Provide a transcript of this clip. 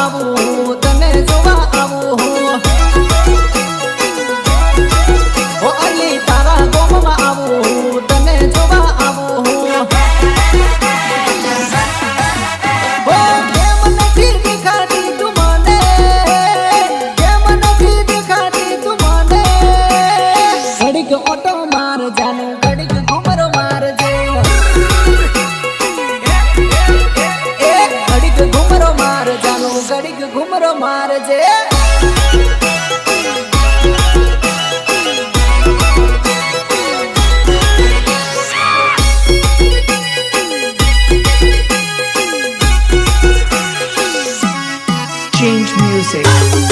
આવું તને જોવા આવું ઓ અલી તારા ગોમમાં આવું તને જોવા આવું ઓ કેમ નથી દેખાતી તું મને કેમ નથી દેખાતી તું મને ઘડીક ઓટો માર જાનું ઘડીક ઘુમરો મારજે ઘડીક ઘુમરો માર જાનું ઘડીક ઘુમરો મારજે Change music.